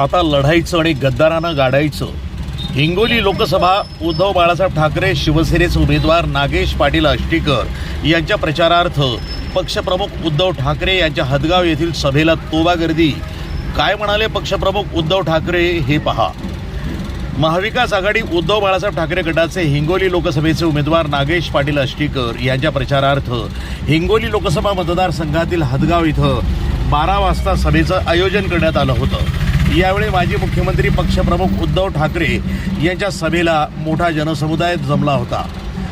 आता लढायचं आणि गद्दारांना गाडायचं. हिंगोली लोकसभा उद्धव बाळासाहेब ठाकरे शिवसेनेचे उमेदवार नागेश पाटील आष्टीकर यांच्या प्रचारार्थ पक्षप्रमुख उद्धव ठाकरे यांच्या हदगाव येथील सभेला तोबा गर्दी. काय म्हणाले पक्षप्रमुख उद्धव ठाकरे हे पहा. महाविकास आघाडी उद्धव बाळासाहेब ठाकरे गटाचे हिंगोली लोकसभेचे उमेदवार नागेश पाटील आष्टीकर यांच्या प्रचारार्थ हिंगोली लोकसभा मतदारसंघातील हदगाव इथं 12 वाजता सभेचं आयोजन करण्यात आलं होतं. यावेळी माजी मुख्यमंत्री पक्षप्रमुख उद्धव ठाकरे यांच्या सभेला मोठा जनसमुदाय जमला होता.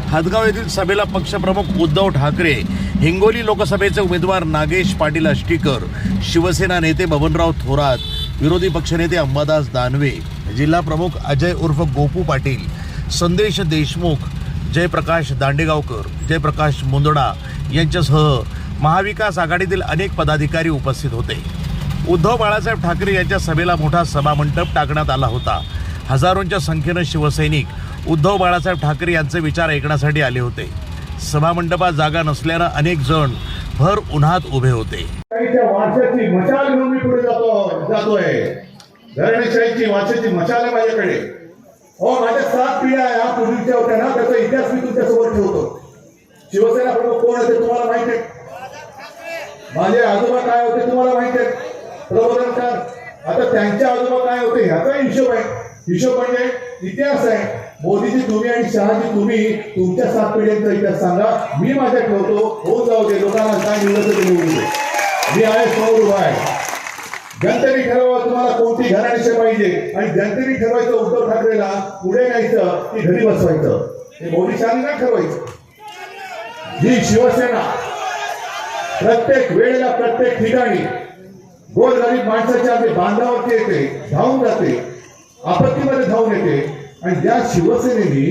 हदगाव येथील सभेला पक्षप्रमुख उद्धव ठाकरे, हिंगोली लोकसभेचे उमेदवार नागेश पाटील आष्टीकर, शिवसेना नेते बबनराव थोरात, विरोधी पक्षनेते अंबादास दानवे, जिल्हा प्रमुख अजय उर्फ गोपू पाटील, संदेश देशमुख, जयप्रकाश दांडेगावकर, जयप्रकाश मुंदडा यांच्यासह महाविकास आघाडीतील अनेक पदाधिकारी उपस्थित होते. उद्धव बाळासाहेब ठाकरे यांच्या सभेला मोठा सभामंडप टाकण्यात आला होता. हजारोंच्या संख्येनं शिवसैनिक उद्धव बाळासाहेब ठाकरे यांचे विचार ऐकण्यासाठी आले होते. सभामंडपात जागा नसल्यानं अनेक जण भर उन्हात उभे होते. वारशाची मशाल घेऊन मी पुढे जातोय. धरणीशाहीची वारशाची मशाल आहे माझ्याकडे. हो, माझ्या 7 पिढ्या या पूर्वीच्या होत्या ना, त्याचा इतिहास मी तुमच्यासोबत ठेवतो. शिवसेना प्रमुख कोण होते तुम्हाला माहिती आहे. माझे आजोबा काय होते तुम्हाला माहिती आहे. प्रबोधनकार. आता त्यांचे आजोबा काय होते ह्याचा हिशोब आहे. हिशोब म्हणजे इतिहास आहे. मोदीजी तुम्ही आणि शहाजी तुम्ही तुमच्या 7 पिढ्यांचा इतिहास सांगा. मी माझ्या ठेवतो. होऊन जाऊ दे. लोकांना काय निवडतं ते निवडू दे. मी आहे समोर उभा आहे. जनतेने ठरवावं तुम्हाला कोणती घराण्याशी पाहिजे आणि जनतेने ठरवायचं उद्धव ठाकरेला पुढे न्यायचं की घरी बसवायचं. हे मोदी शहाने नाही ठरवायचं. जी शिवसेना प्रत्येक वेळेला प्रत्येक ठिकाणी गोरगरीब माणसाच्या बांधावरती येते, धावून जाते, आपत्तीमध्ये धावून येते. आणि ज्या शिवसेनेने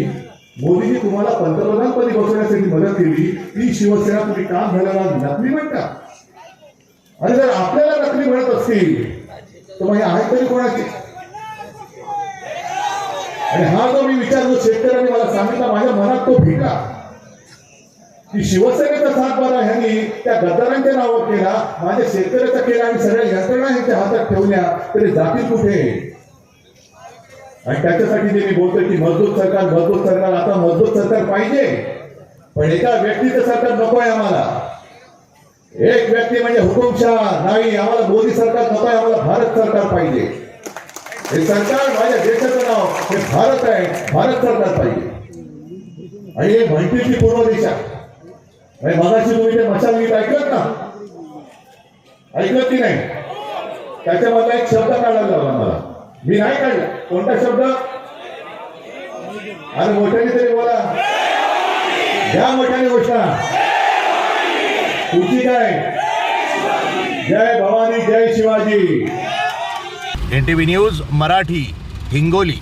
मोदीजी तुम्हाला पंतप्रधानपदी बसवण्यासाठी मदत केली ती शिवसेना तुम्ही काम झाल्याला नकली म्हणता. आणि जर आपल्याला नकली म्हणत असतील तर मग हे आहे तरी कोणाची. आणि हा जो मी विचार जो शेतकऱ्यांनी मला सांगितला माझ्या मनात तो भेटला की शिवसेनेचा 7-12 ह्यांनी त्या गद्दारांच्या नावावर केला, माझ्या शेतकऱ्याचा केला आणि सगळ्या यंत्रणा ह्यांच्या हातात ठेवल्या तरी जातील कुठे. आणि त्याच्यासाठी जे मी बोलतोय की मजबूत सरकार. आता मजबूत सरकार पाहिजे पण एका व्यक्तीचं सरकार नको आहे आम्हाला. एक व्यक्ती म्हणजे हुकुमशाह नाही. आम्हाला मोदी सरकार नको आहे. आम्हाला भारत सरकार पाहिजे. हे सरकार माझ्या देशाचं नाव हे भारत आहे. भारत सरकार पाहिजे. आणि हे म्हणतील की पूर्व दिशा. मगाशी तुम्ही ते मशाल गीत ऐकलं ना, ऐकलं की नाही. त्याच्यामधला एक शब्द काढायला लावला मला. मी नाही काढला. कोणता शब्द. आणि मोठ्याने तरी बोला. ज्या मोठ्याने घोषणा तुमची काय. जय भवानी जय शिवाजी. NTV news Marathi, Hingoli.